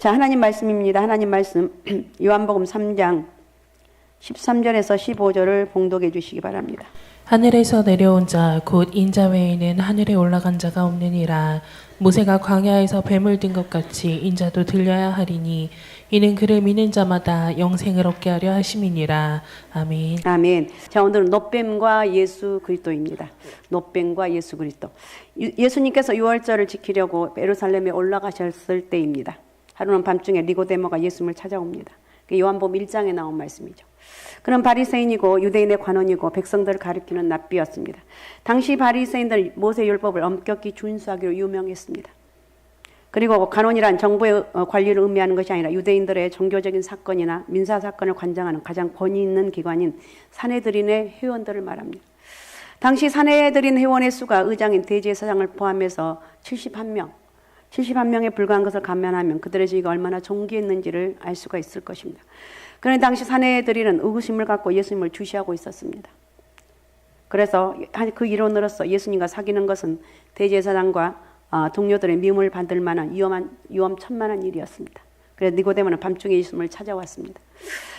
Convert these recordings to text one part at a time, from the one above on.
자, 하나님 말씀입니다. 하나님 말씀 요한복음 3장 13절에서 15절을 봉독해 주시기 바랍니다. 하늘에서 내려온 자 곧 인자 외에는 하늘에 올라간 자가 없느니라. 모세가 광야에서 뱀을 든 것 같이 인자도 들려야 하리니 이는 그를 믿는 자마다 영생을 얻게 하려 하심이니라. 아멘. 아멘. 자, 오늘은 놋뱀과 예수 그리스도입니다. 놋뱀과 예수 그리스도. 예수님께서 유월절을 지키려고 예루살렘에 올라가셨을 때입니다. 하루는 밤중에 니고데모가 예수님을 찾아옵니다. 요한복음 1장에 나온 말씀이죠. 그는 바리새인이고 유대인의 관원이고 백성들을 가리키는 랍비였습니다. 당시 바리새인들 모세율법을 엄격히 준수하기로 유명했습니다. 그리고 관원이란 정부의 관리를 의미하는 것이 아니라 유대인들의 종교적인 사건이나 민사 사건을 관장하는 가장 권위 있는 기관인 사내들인의 회원들을 말합니다. 당시 사내들인 회원의 수가 의장인 대제사장을 포함해서 71명에 불과한 것을 감안하면 그들의 지위가 얼마나 존귀했는지를 알 수가 있을 것입니다. 그런데 당시 사내들인은 의구심을 갖고 예수님을 주시하고 있었습니다. 그래서 그 이론으로서 예수님과 사귀는 것은 대제사장과 동료들의 미움을 받을 만한 위험천만한 일이었습니다. 그래서 니고데모는 밤중에 예수님을 찾아왔습니다.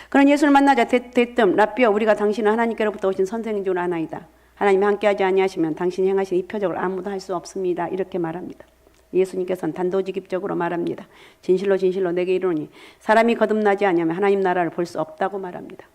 그런 예수를 만나자 대뜸 랍비여, 우리가 당신은 하나님께로부터 오신 선생인 줄 아나이다. 하나님이 함께하지 아니하시면 당신이 행하신 이 표적을 아무도 할 수 없습니다. 이렇게 말합니다. 예수님께서는 단도직입적으로 말합니다. 진실로 진실로 내게 이르노니 사람이 거듭나지 아니하면 하나님 나라를 볼 수 없다고 말합니다.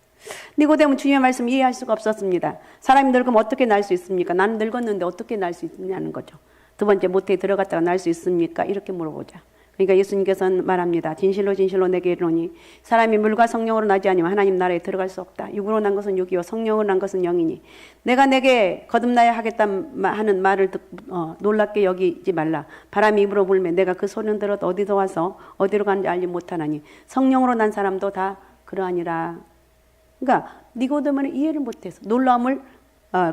니고데모는 주님의 말씀 이해할 수가 없었습니다. 사람이 늙으면 어떻게 날 수 있습니까? 나는 늙었는데 어떻게 날 수 있느냐는 거죠. 두 번째, 모태에 들어갔다가 날 수 있습니까? 이렇게 물어보자. 그러니까 예수님께서는 말합니다. 진실로 진실로 내게 이르노니 사람이 물과 성령으로 나지 아니면 하나님 나라에 들어갈 수 없다. 육으로 난 것은 육이요 성령으로 난 것은 영이니 내가 내게 거듭나야 하겠다 하는 말을 놀랍게 여기지 말라. 바람이 입으로 불면 내가 그 소리는 들어도 어디서 와서 어디로 가는지 알지 못하나니 성령으로 난 사람도 다 그러하니라. 그러니까 니고데모는 이해를 못해서 놀라움을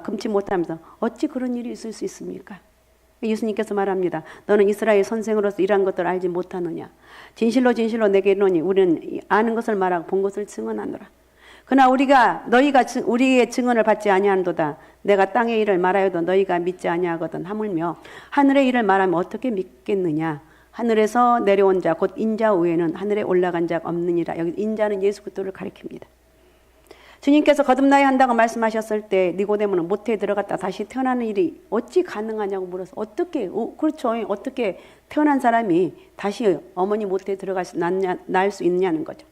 금치 못하면서 어찌 그런 일이 있을 수 있습니까? 예수님께서 말합니다. 너는 이스라엘 선생으로서 이러한 것들을 알지 못하느냐. 진실로 진실로 내게 이르노니 우리는 아는 것을 말하고 본 것을 증언하노라. 그러나 너희가 우리의 증언을 받지 아니한도다. 내가 땅의 일을 말하여도 너희가 믿지 아니하거든. 하물며 하늘의 일을 말하면 어떻게 믿겠느냐. 하늘에서 내려온 자 곧 인자 외에는 하늘에 올라간 자가 없느니라. 여기 인자는 예수 그리스도를 가리킵니다. 주님께서 거듭나야 한다고 말씀하셨을 때 니고데모는 모태에 들어갔다 다시 태어나는 일이 어찌 가능하냐고 물어서 그렇죠. 어떻게 태어난 사람이 다시 어머니 모태에 들어가서 날 수 있느냐는 거죠.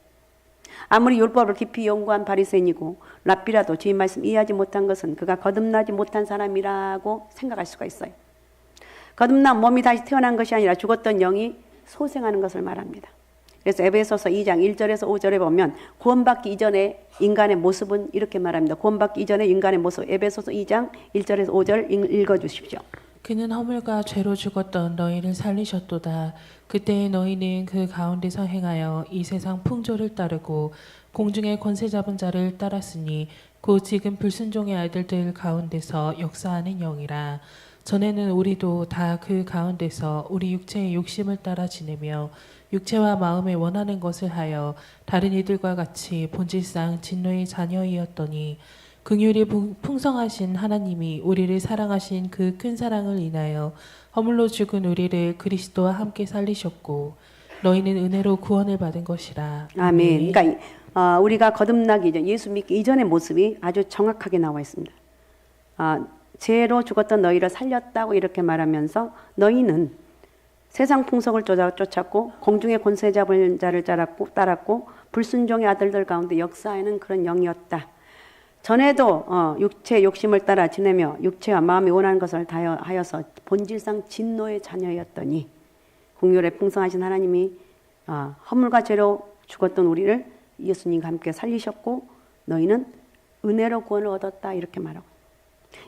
아무리 율법을 깊이 연구한 바리새인이고 랍비라도 주님 말씀 이해하지 못한 것은 그가 거듭나지 못한 사람이라고 생각할 수가 있어요. 거듭난 몸이 다시 태어난 것이 아니라 죽었던 영이 소생하는 것을 말합니다. 그래서 에베소서 2장 1절에서 5절에 보면 구원받기 이전의 인간의 모습은 이렇게 말합니다. 구원받기 이전의 인간의 모습. 에베소서 2장 1절에서 5절 읽어주십시오. 그는 허물과 죄로 죽었던 너희를 살리셨도다. 그때의 너희는 그 가운데서 행하여 이 세상 풍조를 따르고 공중의 권세 잡은 자를 따랐으니 곧 지금 불순종의 아들들 가운데서 역사하는 영이라. 전에는 우리도 다 그 가운데서 우리 육체의 욕심을 따라 지내며 육체와 마음에 원하는 것을 하여 다른 이들과 같이 본질상 진노의 자녀이었더니 긍휼이 풍성하신 하나님이 우리를 사랑하신 그 큰 사랑을 인하여 허물로 죽은 우리를 그리스도와 함께 살리셨고 너희는 은혜로 구원을 받은 것이라. 아멘. 그러니까 우리가 거듭나기 전 예수 믿기 이전의 모습이 아주 정확하게 나와 있습니다. 죄로 죽었던 너희를 살렸다고 이렇게 말하면서 너희는 세상 풍속을 쫓았고 공중의 권세 잡은 자를 따랐고 불순종의 아들들 가운데 역사하는 그런 영이었다. 전에도 육체 욕심을 따라 지내며 육체와 마음이 원하는 것을 다하여서 본질상 진노의 자녀였더니 긍휼에 풍성하신 하나님이 허물과 죄로 죽었던 우리를 예수님과 함께 살리셨고 너희는 은혜로 구원을 얻었다 이렇게 말하고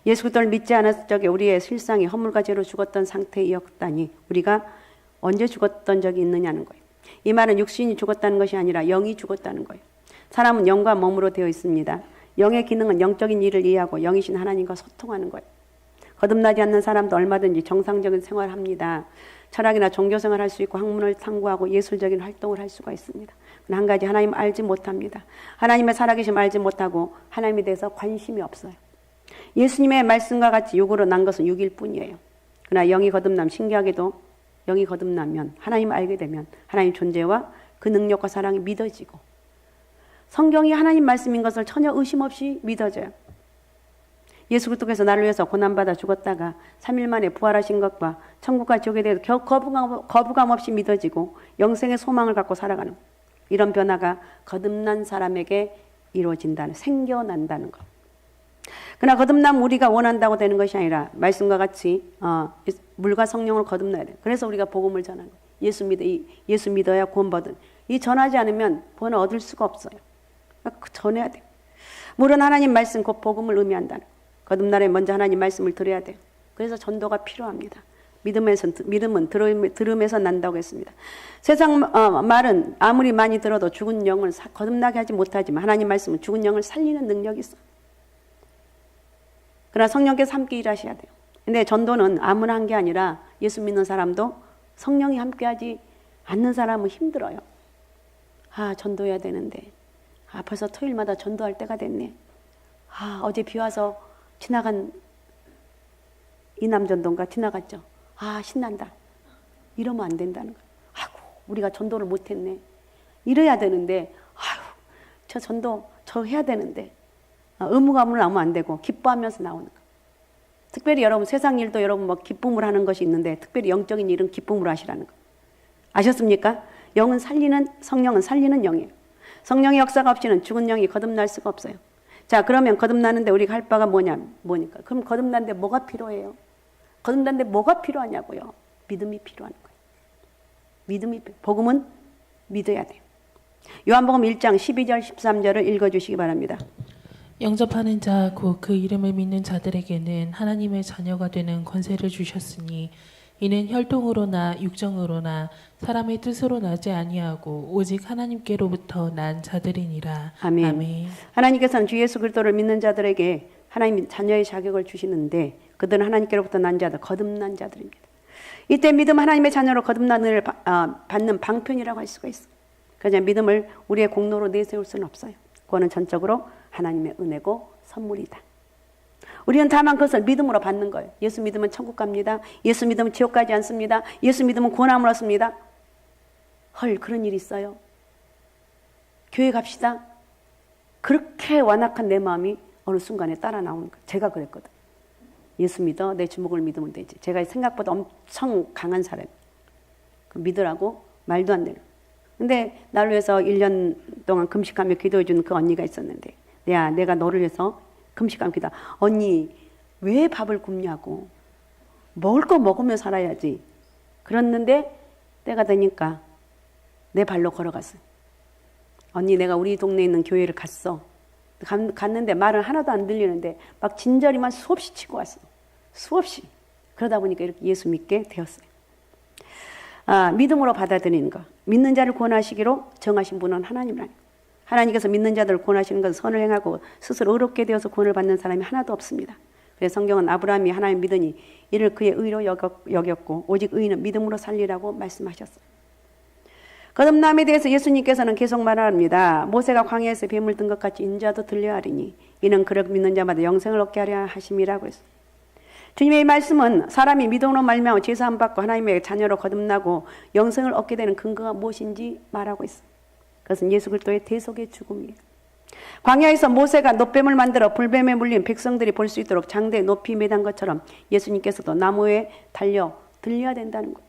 예수 그리스도를 믿지 않았을 적에 우리의 실상이 허물과 죄로 죽었던 상태였다니 우리가 언제 죽었던 적이 있느냐는 거예요. 이 말은 육신이 죽었다는 것이 아니라 영이 죽었다는 거예요. 사람은 영과 몸으로 되어 있습니다. 영의 기능은 영적인 일을 이해하고 영이신 하나님과 소통하는 거예요. 거듭나지 않는 사람도 얼마든지 정상적인 생활을 합니다. 철학이나 종교생활을 할 수 있고 학문을 탐구하고 예술적인 활동을 할 수가 있습니다. 그러나 한 가지 하나님 알지 못합니다. 하나님의 살아계심 알지 못하고 하나님에 대해서 관심이 없어요. 예수님의 말씀과 같이 육으로 난 것은 육일 뿐이에요. 그러나 영이 거듭남 신기하게도 영이 거듭나면, 하나님을 알게 되면 하나님 존재와 그 능력과 사랑이 믿어지고, 성경이 하나님 말씀인 것을 전혀 의심 없이 믿어져요. 예수 그리스도께서 나를 위해서 고난받아 죽었다가 3일 만에 부활하신 것과 천국과 지옥에 대해서 거부감 없이 믿어지고 영생의 소망을 갖고 살아가는, 이런 변화가 거듭난 사람에게 이루어진다는, 생겨난다는 것. 그러나 거듭남 우리가 원한다고 되는 것이 아니라 말씀과 같이 물과 성령으로 거듭나야 돼요. 그래서 우리가 복음을 전하는 거예요. 예수 믿어야 구원받은. 이 전하지 않으면 구원을 얻을 수가 없어요. 그러니까 전해야 돼요. 물은 하나님 말씀, 곧 복음을 의미한다는 거예요. 거듭날에 먼저 하나님 말씀을 들어야 돼요. 그래서 전도가 필요합니다. 믿음은 들음에서 난다고 했습니다. 세상 말은 아무리 많이 들어도 죽은 영을 거듭나게 하지 못하지만 하나님 말씀은 죽은 영을 살리는 능력이 있어요. 그러나 성령께서 함께 일하셔야 돼요. 근데 전도는 아무나 한 게 아니라 예수 믿는 사람도 성령이 함께하지 않는 사람은 힘들어요. 전도해야 되는데, 벌써 토요일마다 전도할 때가 됐네. 어제 비 와서 지나간 이남전도인가 지나갔죠. 신난다. 이러면 안 된다는 거예요. 우리가 전도를 못했네. 이래야 되는데, 저 전도 저 해야 되는데, 의무감으로 나오면 안 되고 기뻐하면서 나오는 거예요. 특별히 여러분 세상 일도 여러분 뭐 기쁨으로 하는 것이 있는데, 특별히 영적인 일은 기쁨으로 하시라는 거예요. 아셨습니까? 영은 살리는, 성령은 살리는 영이에요. 성령의 역사가 없이는 죽은 영이 거듭날 수가 없어요. 자, 그러면 거듭나는데 우리가 할 바가 뭐니까? 그럼 거듭나는데 뭐가 필요해요? 거듭나는데 뭐가 필요하냐고요? 믿음이 필요한 거예요. 복음은 믿어야 돼요. 요한복음 1장 12절 13절을 읽어주시기 바랍니다. 영접하는 자 곧 그 이름을 믿는 자들에게는 하나님의 자녀가 되는 권세를 주셨으니 이는 혈통으로나 육정으로나 사람의 뜻으로 나지 아니하고 오직 하나님께로부터 난 자들이니라. 아멘. 아멘. 하나님께서는 주 예수 그리스도를 믿는 자들에게 하나님 자녀의 자격을 주시는데, 그들은 하나님께로부터 난 자들, 거듭난 자들입니다. 이때 믿음 하나님의 자녀로 거듭난을 받는 방편이라고 할 수가 있어요. 그냥 믿음을 우리의 공로로 내세울 수는 없어요. 그거는 전적으로 하나님의 은혜고 선물이다. 우리는 다만 그것을 믿음으로 받는 거예요. 예수 믿으면 천국 갑니다. 예수 믿으면 지옥 가지 않습니다. 예수 믿으면 구원함을 얻습니다. 그런 일이 있어요? 교회 갑시다. 그렇게 완악한 내 마음이 어느 순간에 따라 나오는 거예요. 제가 그랬거든. 예수 믿어. 내 주먹을 믿으면 되지. 제가 생각보다 엄청 강한 사람. 믿으라고 말도 안 되는. 근데 나를 위해서 1년 동안 금식하며 기도해 준 그 언니가 있었는데, 내가 너를 위해서 금식하며 기도. 언니 왜 밥을 굶냐고. 먹을 거 먹으며 살아야지. 그랬는데 때가 되니까 내 발로 걸어갔어요. 언니 내가 우리 동네에 있는 교회를 갔어. 갔는데 말은 하나도 안 들리는데 막 진저리만 수없이 치고 왔어. 수없이. 그러다 보니까 이렇게 예수 믿게 되었어요. 믿음으로 받아들이는 것. 믿는 자를 구원하시기로 정하신 분은 하나님이라니. 하나님께서 믿는 자들을 구원하시는 것은 선을 행하고 스스로 의롭게 되어서 구원을 받는 사람이 하나도 없습니다. 그래서 성경은 아브라함이 하나님 믿으니 이를 그의 의로 여겼고 오직 의인은 믿음으로 살리라고 말씀하셨어요. 거듭남에 대해서 예수님께서는 계속 말합니다. 모세가 광야에서 뱀을 든 것 같이 인자도 들려야 하리니 이는 그를 믿는 자마다 영생을 얻게 하려 하심이라고 했어요. 주님의 이 말씀은 사람이 믿음으로 말미암아 제사함 받고 하나님의 자녀로 거듭나고 영생을 얻게 되는 근거가 무엇인지 말하고 있어요. 그것은 예수 그리스도의 대속의 죽음이에요. 광야에서 모세가 놋뱀을 만들어 불뱀에 물린 백성들이 볼 수 있도록 장대에 높이 매단 것처럼 예수님께서도 나무에 달려 들려야 된다는 거예요.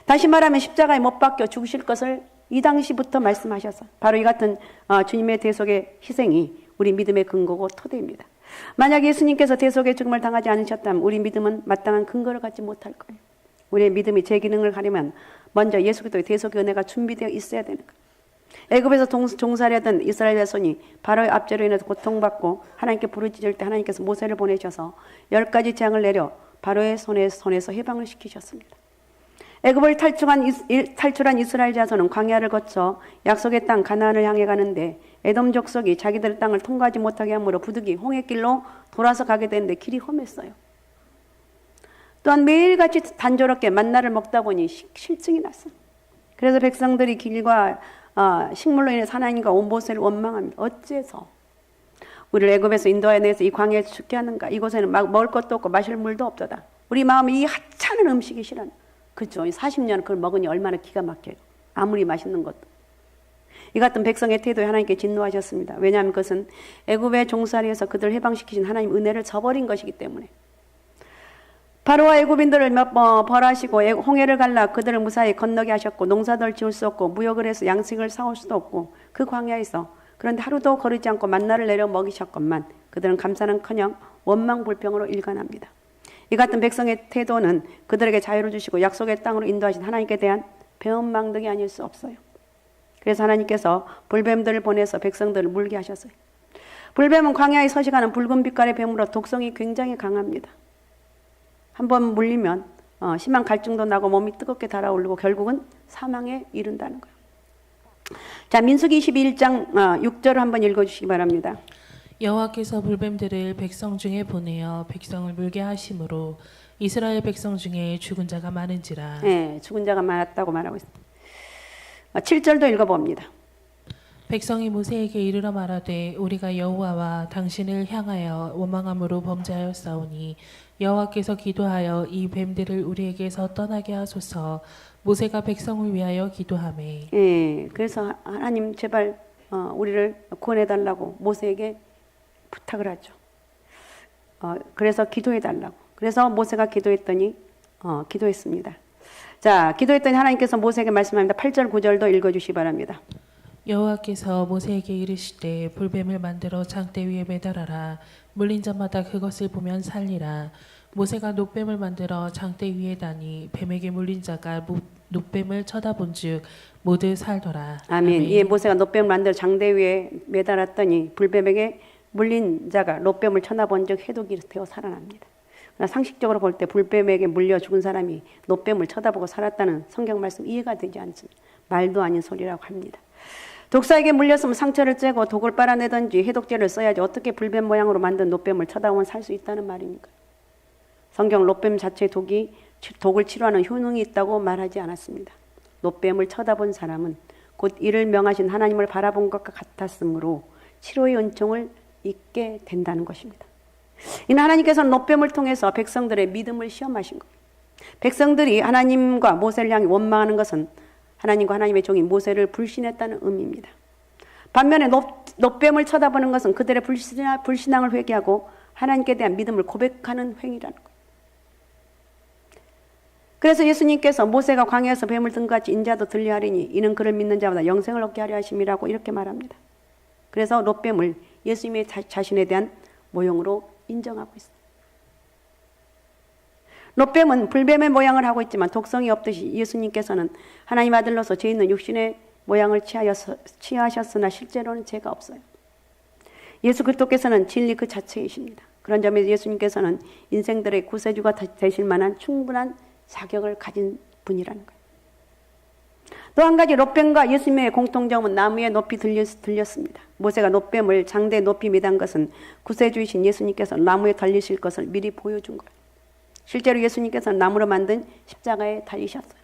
다시 말하면 십자가에 못 박혀 죽으실 것을 이 당시부터 말씀하셔서 바로 이 같은 주님의 대속의 희생이 우리 믿음의 근거고 토대입니다. 만약 예수님께서 대속의 죽음을 당하지 않으셨다면 우리 믿음은 마땅한 근거를 갖지 못할 거예요. 우리의 믿음이 제 기능을 가리면 먼저 예수 그리스도의 대속의 은혜가 준비되어 있어야 되는 거예요. 애굽에서 종살이하던 이스라엘 자손이 바로의 압제로 인해서 고통받고 하나님께 부르짖을 때 하나님께서 모세를 보내셔서 10가지 재앙을 내려 바로의 손에서 해방을 시키셨습니다. 애굽을 탈출한 이스라엘 자손은 광야를 거쳐 약속의 땅 가나안을 향해 가는데 에돔 족속이 자기들 땅을 통과하지 못하게 함으로 부득이 홍해길로 돌아서 가게 되는데 길이 험했어요. 또한 매일같이 단조롭게 만나를 먹다 보니 실증이 났어요. 그래서 백성들이 길과 식물로 인해 하나님과 온 모세를 원망합니다. 어째서 우리를 애굽에서 인도하여내서 이 광야에서 죽게 하는가? 이곳에는 막 먹을 것도 없고 마실 물도 없도다. 우리 마음이 이 하찮은 음식이 싫어하는 그렇죠. 40년 그걸 먹으니 얼마나 기가 막혀요. 아무리 맛있는 것도. 이 같은 백성의 태도에 하나님께 진노하셨습니다. 왜냐하면 그것은 애굽의 종살이에서 그들을 해방시키신 하나님 은혜를 저버린 것이기 때문에. 바로와 애굽인들을 몇 번 벌하시고 홍해를 갈라 그들을 무사히 건너게 하셨고 농사들 지을 수 없고 무역을 해서 양식을 사올 수도 없고 그 광야에서 그런데 하루도 거르지 않고 만나를 내려 먹이셨건만 그들은 감사는커녕 원망불평으로 일관합니다. 이 같은 백성의 태도는 그들에게 자유를 주시고 약속의 땅으로 인도하신 하나님께 대한 배은망덕이 아닐 수 없어요. 그래서 하나님께서 불뱀들을 보내서 백성들을 물게 하셨어요. 불뱀은 광야에 서식하는 붉은 빛깔의 뱀으로 독성이 굉장히 강합니다. 한번 물리면 심한 갈증도 나고 몸이 뜨겁게 달아오르고 결국은 사망에 이른다는 거예요. 자, 민수기 21장 6절을 한번 읽어주시기 바랍니다. 여호와께서 불뱀들을 백성 중에 보내어 백성을 물게 하심으로 이스라엘 백성 중에 죽은 자가 많은지라. 네, 죽은 자가 많았다고 말하고 있습니다. 7절도 읽어봅니다. 백성이 모세에게 이르러 말하되 우리가 여호와와 당신을 향하여 원망함으로 범죄하였사오니 여호와께서 기도하여 이 뱀들을 우리에게서 떠나게 하소서. 모세가 백성을 위하여 기도하매. 예, 그래서 하나님 제발 우리를 구원해달라고 모세에게 부탁을 하죠. 그래서 기도해달라고. 그래서 모세가 기도했더니 기도했습니다. 자, 기도했더니 하나님께서 모세에게 말씀합니다. 8절 9절도 읽어주시기 바랍니다. 여호와께서 모세에게 이르시되 불뱀을 만들어 장대 위에 매달아라. 물린 자마다 그것을 보면 살리라. 모세가 놋뱀을 만들어 장대 위에 다니 뱀에게 물린 자가 놋뱀을 쳐다본즉 모두 살더라. 아멘. 예, 모세가 놋뱀을 만들어 장대 위에 매달았더니 불뱀에게 물린 자가 놋뱀을 쳐다본즉 해독이 되어 살아납니다. 그러나 상식적으로 볼 때 불뱀에게 물려 죽은 사람이 놋뱀을 쳐다보고 살았다는 성경 말씀 이해가 되지 않습니다. 말도 아닌 소리라고 합니다. 독사에게 물렸으면 상처를 째고 독을 빨아내든지 해독제를 써야지 어떻게 불뱀 모양으로 만든 놋뱀을 쳐다보면 살 수 있다는 말입니까? 성경 놋뱀 자체의 독을 치료하는 효능이 있다고 말하지 않았습니다. 놋뱀을 쳐다본 사람은 곧 이를 명하신 하나님을 바라본 것과 같았으므로 치료의 은총을 잊게 된다는 것입니다. 이는 하나님께서는 놋뱀을 통해서 백성들의 믿음을 시험하신 거예요. 백성들이 하나님과 모세를 향해 원망하는 것은 하나님과 하나님의 종인 모세를 불신했다는 의미입니다. 반면에 놋뱀을 쳐다보는 것은 그들의 불신앙을 회개하고 하나님께 대한 믿음을 고백하는 행위라는 거예요. 그래서 예수님께서 모세가 광야에서 뱀을 든 것 같이 인자도 들려하리니 이는 그를 믿는 자마다 영생을 얻게 하려 하심이라고 이렇게 말합니다. 그래서 놋뱀을 예수님의 자신에 대한 모형으로 인정하고 있습니다. 놋뱀은 불뱀의 모양을 하고 있지만 독성이 없듯이 예수님께서는 하나님 아들로서 죄 있는 육신의 모양을 취하셨으나 실제로는 죄가 없어요. 예수 그리스도께서는 진리 그 자체이십니다. 그런 점에서 예수님께서는 인생들의 구세주가 되실 만한 충분한 자격을 가진 분이라는 거예요. 또 한 가지 놋뱀과 예수님의 공통점은 나무에 높이 들렸습니다. 모세가 놋뱀을 장대에 높이 매단 것은 구세주이신 예수님께서 나무에 달리실 것을 미리 보여준 거예요. 실제로 예수님께서는 나무로 만든 십자가에 달리셨어요.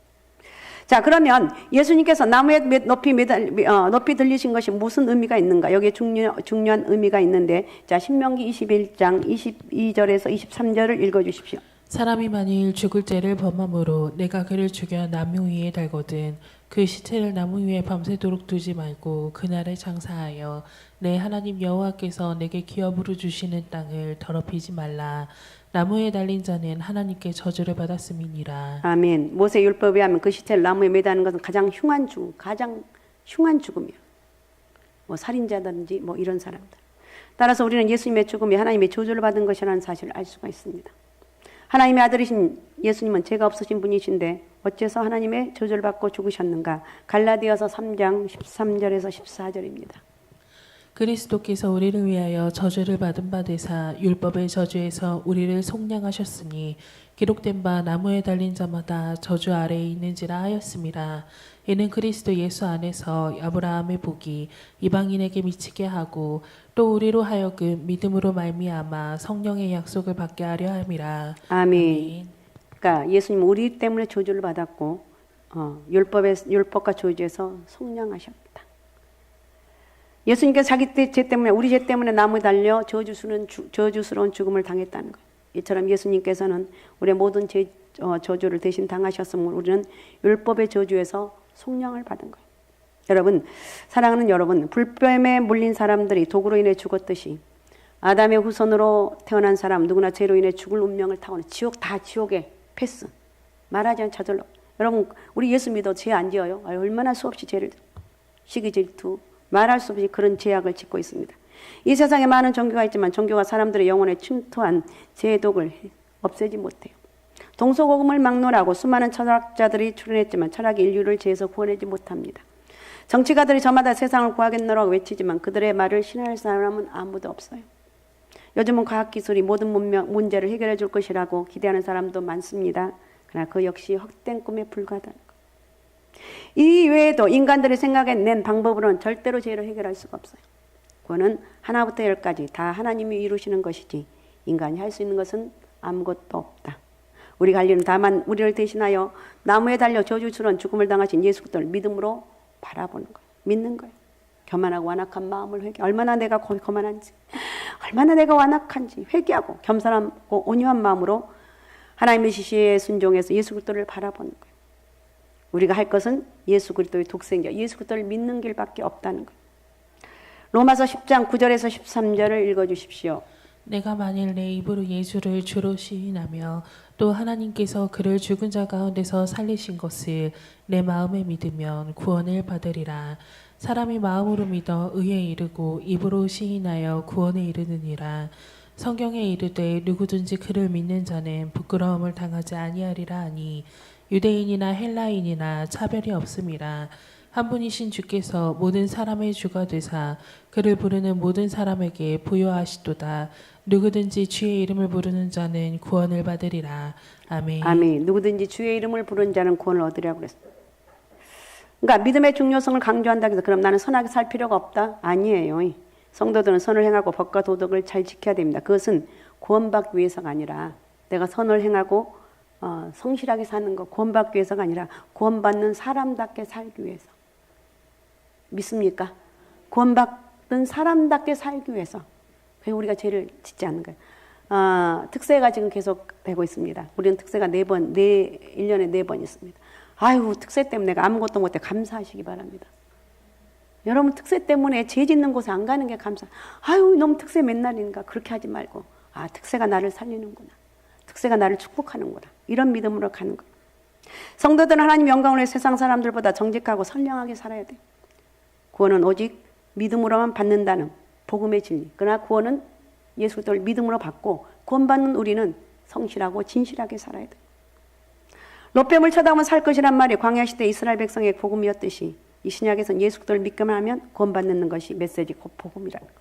자, 그러면 예수님께서 나무에 높이 들리신 것이 무슨 의미가 있는가? 여기에 중요한 의미가 있는데, 자, 신명기 21장 22절에서 23절을 읽어주십시오. 사람이 만일 죽을 죄를 범함으로 내가 그를 죽여 나무 위에 달거든 그 시체를 나무 위에 밤새도록 두지 말고 그날에 장사하여 내 하나님 여호와께서 내게 기업으로 주시는 땅을 더럽히지 말라. 나무에 달린 자는 하나님께 저주를 받았음이니라. 아멘. 모세 율법에 하면 그 시체를 나무에 매다는 것은 가장 흉한 죽음이에요. 뭐 살인자든지 뭐 이런 사람들. 따라서 우리는 예수님의 죽음이 하나님의 저주를 받은 것이라는 사실을 알 수가 있습니다. 하나님의 아들이신 예수님은 죄가 없으신 분이신데 어째서 하나님의 저주를 받고 죽으셨는가? 갈라디아서 3장 13절에서 14절입니다. 그리스도께서 우리를 위하여 저주를 받은 바 되사 율법의 저주에서 우리를 속량하셨으니 기록된 바 나무에 달린 자마다 저주 아래에 있는지라 하였음이라. 이는 그리스도 예수 안에서 아브라함의 복이 이방인에게 미치게 하고 또 우리로 하여금 믿음으로 말미암아 성령의 약속을 받게 하려 함이라. 아멘. 그러니까 예수님 우리 때문에 저주를 받았고 율법과 저주에서 속량하셨다. 예수님께서 자기 죄 때문에 우리 죄 때문에 나무에 달려 저주스러운 죽음을 당했다는 거예요. 이처럼 예수님께서는 우리의 모든 저주를 대신 당하셨으므로 우리는 율법의 저주에서 속량을 받은 거예요. 여러분, 사랑하는 여러분, 불뱀에 물린 사람들이 도구로 인해 죽었듯이 아담의 후손으로 태어난 사람 누구나 죄로 인해 죽을 운명을 타고는 지옥, 다 지옥에 패스. 말하지 않은 저절로. 여러분, 우리 예수 믿어 죄 안 지어요? 얼마나 수없이 죄를 시기 질투 말할 수 없이 그런 죄악을 짓고 있습니다. 이 세상에 많은 종교가 있지만 종교가 사람들의 영혼에 침투한 죄의 독을 없애지 못해요. 동서고금을 막론하고 수많은 철학자들이 출연했지만 철학이 인류를 죄에서 구원하지 못합니다. 정치가들이 저마다 세상을 구하겠노라고 외치지만 그들의 말을 신뢰할 사람은 아무도 없어요. 요즘은 과학기술이 모든 문제를 해결해 줄 것이라고 기대하는 사람도 많습니다. 그러나 그 역시 헛된 꿈에 불과하다는 것. 이 외에도 인간들이 생각해낸 방법으로는 절대로 죄를 해결할 수가 없어요. 그거는 하나부터 열까지 다 하나님이 이루시는 것이지 인간이 할 수 있는 것은 아무것도 없다. 우리가 할 일은 다만 우리를 대신하여 나무에 달려 저주스러운 죽음을 당하신 예수 그리스도를 믿음으로 바라보는 거예요. 믿는 거예요. 교만하고 완악한 마음을 얼마나 내가 교만한지, 얼마나 내가 완악한지 회개하고 겸손하고 온유한 마음으로 하나님의 지시에 순종해서 예수 그리스도를 바라보는 거예요. 우리가 할 것은 예수 그리스도의 독생자, 예수 그리스도를 믿는 길밖에 없다는 거예요. 로마서 10장 9절에서 13절을 읽어주십시오. 내가 만일 내 입으로 예수를 주로 시인하며 또 하나님께서 그를 죽은 자 가운데서 살리신 것을 내 마음에 믿으면 구원을 받으리라. 사람이 마음으로 믿어 의에 이르고 입으로 시인하여 구원에 이르느니라. 성경에 이르되 누구든지 그를 믿는 자는 부끄러움을 당하지 아니하리라 하니 유대인이나 헬라인이나 차별이 없음이라. 한 분이신 주께서 모든 사람의 주가 되사 그를 부르는 모든 사람에게 부여하시도다. 누구든지 주의 이름을 부르는 자는 구원을 받으리라. 아멘. 아멘. 누구든지 주의 이름을 부르는 자는 구원을 얻으리라고 그랬습니다. 그러니까 믿음의 중요성을 강조한다고 해서 그럼 나는 선하게 살 필요가 없다? 아니에요. 성도들은 선을 행하고 법과 도덕을 잘 지켜야 됩니다. 그것은 구원받기 위해서가 아니라 내가 선을 행하고 성실하게 사는 것, 구원받기 위해서가 아니라 구원받는 사람답게 살기 위해서. 믿습니까? 구원받는 사람답게 살기 위해서. 그래서 우리가 죄를 짓지 않는 거예요. 특세가 지금 계속 되고 있습니다. 우리는 특세가 1년에 4번 있습니다. 아유, 특세 때문에 내가 아무것도 못해 감사하시기 바랍니다. 여러분 특세 때문에 죄 짓는 곳에 안 가는 게 감사. 아유, 너무 특세 맨날인가 그렇게 하지 말고 특세가 나를 살리는구나. 특세가 나를 축복하는구나. 이런 믿음으로 가는 거예요. 성도들은 하나님 영광을 위해 세상 사람들보다 정직하고 선량하게 살아야 돼요. 구원은 오직 믿음으로만 받는다는 복음의 진리. 그러나 구원은 예수 그리스도를 믿음으로 받고 구원받는 우리는 성실하고 진실하게 살아야 돼요. 롯뱀을 쳐다보면 살 것이란 말이 광야 시대 이스라엘 백성의 복음이었듯이 이 신약에서는 예수 그리스도를 믿기만 하면 구원받는 것이 메시지 곧 복음이라는 거예요.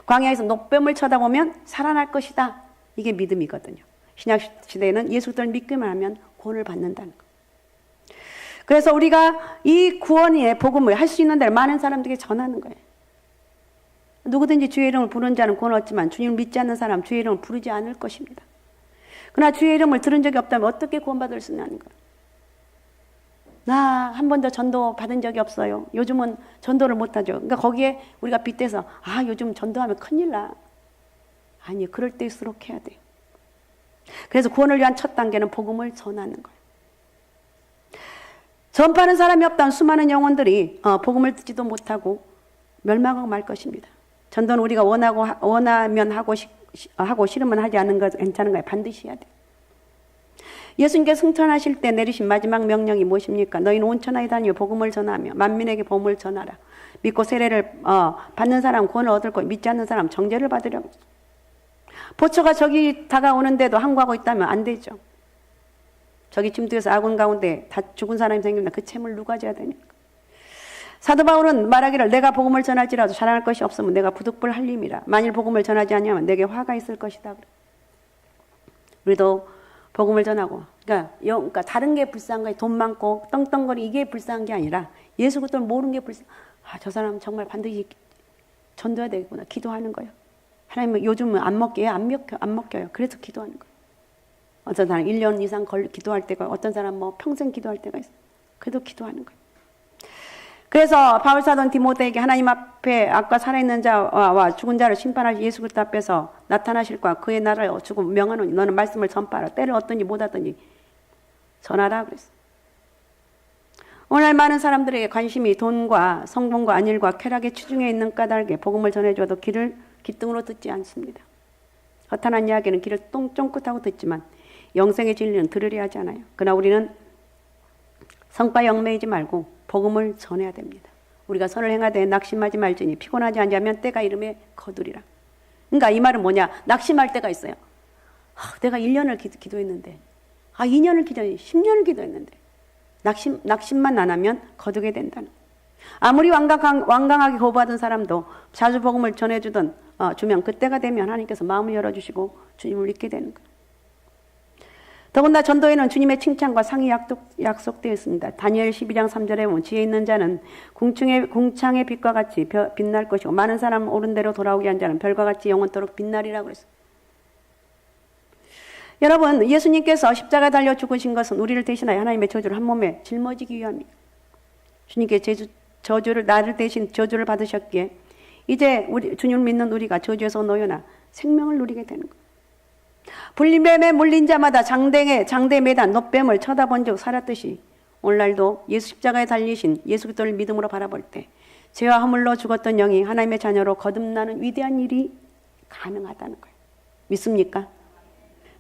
광야에서 롯뱀을 쳐다보면 살아날 것이다. 이게 믿음이거든요. 신약 시대에는 예수 그리스도를 믿기만 하면 구원을 받는다는 거예요. 그래서 우리가 이 구원의 복음을 할 수 있는 데를 많은 사람들에게 전하는 거예요. 누구든지 주의 이름을 부르는 자는 구원을 얻지만 주님을 믿지 않는 사람 주의 이름을 부르지 않을 것입니다. 그러나 주의 이름을 들은 적이 없다면 어떻게 구원받을 수 있냐는 거예요. 나 한 번도 전도 받은 적이 없어요. 요즘은 전도를 못하죠. 그러니까 거기에 우리가 빗대서 요즘 전도하면 큰일 나. 아니, 그럴 때일수록 해야 돼요. 그래서 구원을 위한 첫 단계는 복음을 전하는 거예요. 전파하는 사람이 없다면 수많은 영혼들이 복음을 듣지도 못하고 멸망하고 말 것입니다. 전도는 우리가 원하면 하고 싫으면 하지 않는 것 괜찮은 거예요. 반드시 해야 돼요. 예수님께서 승천하실 때 내리신 마지막 명령이 무엇입니까? 너희는 온 천하에 다니며 복음을 전하며 만민에게 복음을 전하라. 믿고 세례를 받는 사람 구원을 얻을 것, 믿지 않는 사람 정죄를 받으려고. 보초가 저기 다가오는데도 항구하고 있다면 안 되죠. 저기 침투해서 아군 가운데 다 죽은 사람이 생깁니다. 그 채물 누가 져야 되니까. 사도 바울은 말하기를 내가 복음을 전할지라도 자랑할 것이 없으면 내가 부득불 할림이라. 만일 복음을 전하지 않으면 내게 화가 있을 것이다. 우리도 복음을 전하고, 그러니까 다른 게 불쌍한 거예요. 돈 많고 떵떵거리 이게 불쌍한 게 아니라 예수 그리스도를 모르는 게 불쌍. 저 사람 정말 반드시 전도해야 되겠구나. 기도하는 거예요. 하나님은 요즘은 안 먹혀요. 그래서 기도하는 거예요. 어떤 사람 1년 이상 기도할 때가, 어떤 사람 평생 기도할 때가 있어요. 그래도 기도하는 거예요. 그래서 바울 사도는 디모데에게 하나님 앞에 아까 살아있는 자와 죽은 자를 심판할 예수 그리스도 앞에서 나타나실 거야. 그의 나라를 주고 명하노니 너는 말씀을 전파하라. 때를 얻든지 못 얻든지 전하라 그랬어요. 오늘 많은 사람들에게 관심이 돈과 성공과 안일과 쾌락에 치중해 있는 까닭에 복음을 전해줘도 귀를 기등으로 듣지 않습니다. 허탄한 이야기는 귀를 쫑긋하고 듣지만 영생의 진리는 들으려 하지 않아요. 그러나 우리는 성과 영매이지 말고 복음을 전해야 됩니다. 우리가 선을 행하되 낙심하지 말지니 피곤하지 않으면 때가 이름에 거두리라. 그러니까 이 말은 뭐냐? 낙심할 때가 있어요. 내가 1년을 기도했는데 2년을 기도했는데 10년을 기도했는데 낙심만 안 하면 거두게 된다는 거예요. 아무리 완강하게 거부하던 사람도 자주 복음을 전해주면 그때가 되면 하나님께서 마음을 열어주시고 주님을 믿게 되는 거예요. 더군다나 전도에는 주님의 칭찬과 상이 약속되어 있습니다. 다니엘 12장 3절에 보면 지혜 있는 자는 궁창의 빛과 같이 빛날 것이고 많은 사람 옳은 대로 돌아오게 한 자는 별과 같이 영원토록 빛나리라고 그랬어요. 여러분, 예수님께서 십자가에 달려 죽으신 것은 우리를 대신하여 하나님의 저주를 한 몸에 짊어지기 위함입니다. 주님께 나를 대신 저주를 받으셨기에 이제 주님을 믿는 우리가 저주에서 놓여나 생명을 누리게 되는 거예요. 불림뱀에 물린 자마다 장대 매단 놋뱀을 쳐다본 적 살았듯이 오늘날도 예수 십자가에 달리신 예수 그리스도를 믿음으로 바라볼 때 죄와 허물로 죽었던 영이 하나님의 자녀로 거듭나는 위대한 일이 가능하다는 거예요. 믿습니까?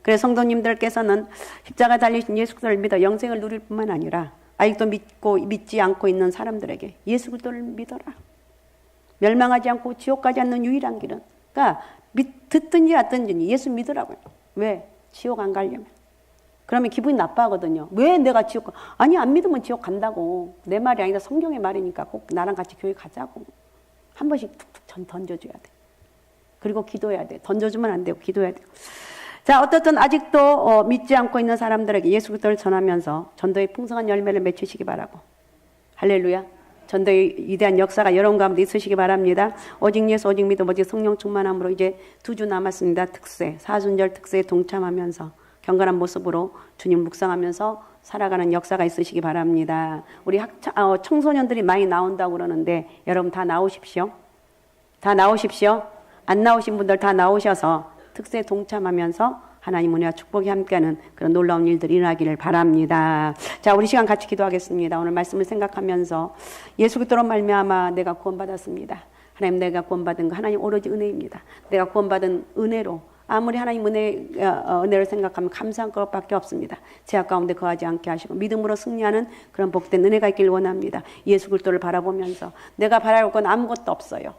그래서 성도님들께서는 십자가에 달리신 예수 그리스도를 믿어 영생을 누릴 뿐만 아니라 아직도 믿지 않고 있는 사람들에게 예수 그리스도를 믿어라. 멸망하지 않고 지옥 가지 않는 유일한 길은, 그러니까 듣든지 안 듣든지 예수 믿으라고요. 왜? 지옥 안 가려면. 그러면 기분이 나빠하거든요. 왜 내가 지옥 가? 아니, 안 믿으면 지옥 간다고. 내 말이 아니라 성경의 말이니까 꼭 나랑 같이 교회 가자고. 한 번씩 툭툭 던져줘야 돼. 그리고 기도해야 돼. 던져주면 안 되고 기도해야 돼. 자, 어떻든 아직도 믿지 않고 있는 사람들에게 예수 그리스도를 전하면서 전도의 풍성한 열매를 맺히시기 바라고. 할렐루야. 전도의 위대한 역사가 여러분 가운데 있으시기 바랍니다. 오직 예수, 오직 믿음, 오직 성령 충만함으로 이제 2주 남았습니다. 사순절 특세에 동참하면서 경건한 모습으로 주님 묵상하면서 살아가는 역사가 있으시기 바랍니다. 우리 청소년들이 많이 나온다고 그러는데 여러분 다 나오십시오. 다 나오십시오. 안 나오신 분들 다 나오셔서 특세에 동참하면서 하나님 은혜와 축복이 함께하는 그런 놀라운 일들이 일어나기를 바랍니다. 자, 우리 시간 같이 기도하겠습니다. 오늘 말씀을 생각하면서 예수 그리스도로 말미암아 내가 구원받았습니다. 하나님, 내가 구원받은 거 하나님 오로지 은혜입니다. 내가 구원받은 은혜로 아무리 하나님 은혜를 생각하면 감사한 것밖에 없습니다. 죄악 가운데 거하지 않게 하시고 믿음으로 승리하는 그런 복된 은혜가 있길 원합니다. 예수 그리스도를 바라보면서 내가 바라볼 건 아무것도 없어요.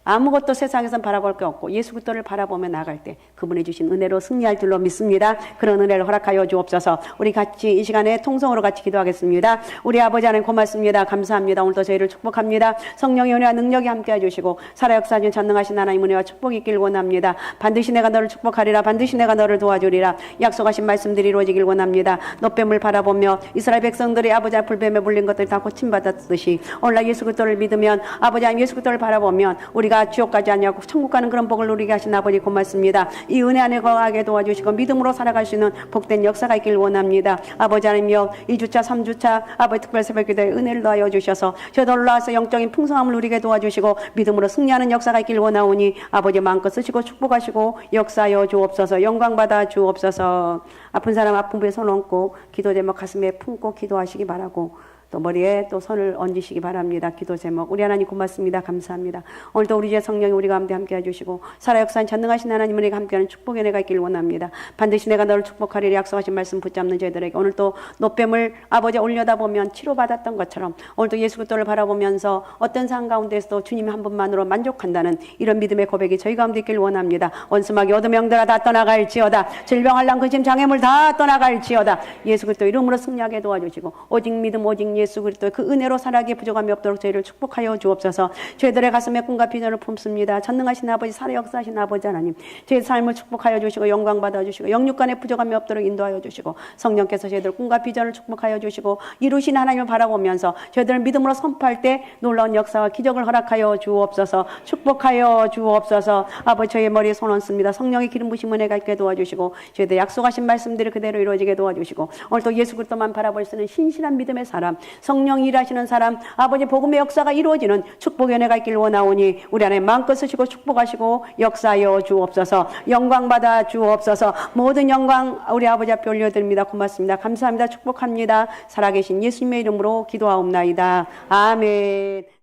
아무것도 세상에선 바라볼 게 없고 예수 그리스도를 바라보며 나갈 때 그분이 주신 은혜로 승리할 줄로 믿습니다. 그런 은혜를 허락하여 주옵소서. 우리 같이 이 시간에 통성으로 같이 기도하겠습니다. 우리 아버지 하나님 고맙습니다. 감사합니다. 오늘도 저희를 축복합니다. 성령의 은혜와 능력이 함께 해주시고 살아 역사하신 전능하신 하나님 은혜와 축복이 있길 원합니다. 반드시 내가 너를 축복하리라. 반드시 내가 너를 도와주리라. 약속하신 말씀들이 이루어지길 원합니다. 놋뱀을 바라보며 이스라엘 백성들이 아버지 앞 불뱀에 물린 것들이 다 고침받았듯이 오늘날 예수 그리스도를 믿으면 아버지 하나님 예수 그리스도를 바라보면 우리가 지옥 가지 않냐고 천국 가는 그런 복을 누리게 하신 아버지 고맙습니다. 이 은혜 안에 거하게 도와주시고 믿음으로 살아갈 수 있는 복된 역사가 있길 원합니다. 아버지 하나님여 2주차 3주차 아버지 특별 새벽기도에 은혜를 더하여 주셔서 저도 올라와서 영적인 풍성함을 누리게 도와주시고 믿음으로 승리하는 역사가 있길 원하오니 아버지 마음껏 쓰시고 축복하시고 역사하여 주옵소서. 영광받아 주옵소서. 아픈 사람 아픈 부에 손 얹고 기도 제목 가슴에 품고 기도하시기 바라고 또 머리에 또 손을 얹으시기 바랍니다. 기도 제목 우리 하나님 고맙습니다. 감사합니다. 오늘도 우리 주 성령이 우리 가운데 함께 해주시고 살아 역사한 전능하신 하나님 은혜가 함께하는 축복의 은혜가 있길 원합니다. 반드시 내가 너를 축복하리라 약속하신 말씀 붙잡는 저희들에게 오늘도 놋뱀을 아버지 올려다보면 치료받았던 것처럼 오늘도 예수 그리스도를 바라보면서 어떤 상황 가운데서도 주님 한 분만으로 만족한다는 이런 믿음의 고백이 저희 가운데 있길 원합니다. 원수마귀 어둠 영들아 다 떠나갈지어다. 질병 환난 근심 장애물 다 떠나갈지어다. 예수 그리스도 이름으로 승리하게 도와주시고 오직 믿음 오직 예수 그리스도의 그 은혜로 살아가게 부족함이 없도록 저희를 축복하여 주옵소서. 저희들의 가슴에 꿈과 비전을 품습니다. 전능하신 아버지 살아 역사하신 아버지 하나님 저희 삶을 축복하여 주시고 영광 받아주시고 영육간에 부족함이 없도록 인도하여 주시고 성령께서 저희들 꿈과 비전을 축복하여 주시고 이루신 하나님을 바라보면서 저희들을 믿음으로 선포할 때 놀라운 역사와 기적을 허락하여 주옵소서. 축복하여 주옵소서. 아버지 저희의 머리에 손 얹습니다. 성령의 기름 부심 은혜가 있게 도와주시고 저희들 약속하신 말씀들을 그대로 이루어지게 도와주시고 오늘 또 예수 그리스도만 바라볼 수 있는 신실한 믿음의 사람 성령 일하시는 사람, 아버지 복음의 역사가 이루어지는 축복의 은혜가 있길 원하오니 우리 안에 마음껏 쓰시고 축복하시고 역사하여 주옵소서. 영광 받아 주옵소서. 모든 영광 우리 아버지 앞에 올려드립니다. 고맙습니다. 감사합니다. 축복합니다. 살아계신 예수님의 이름으로 기도하옵나이다. 아멘.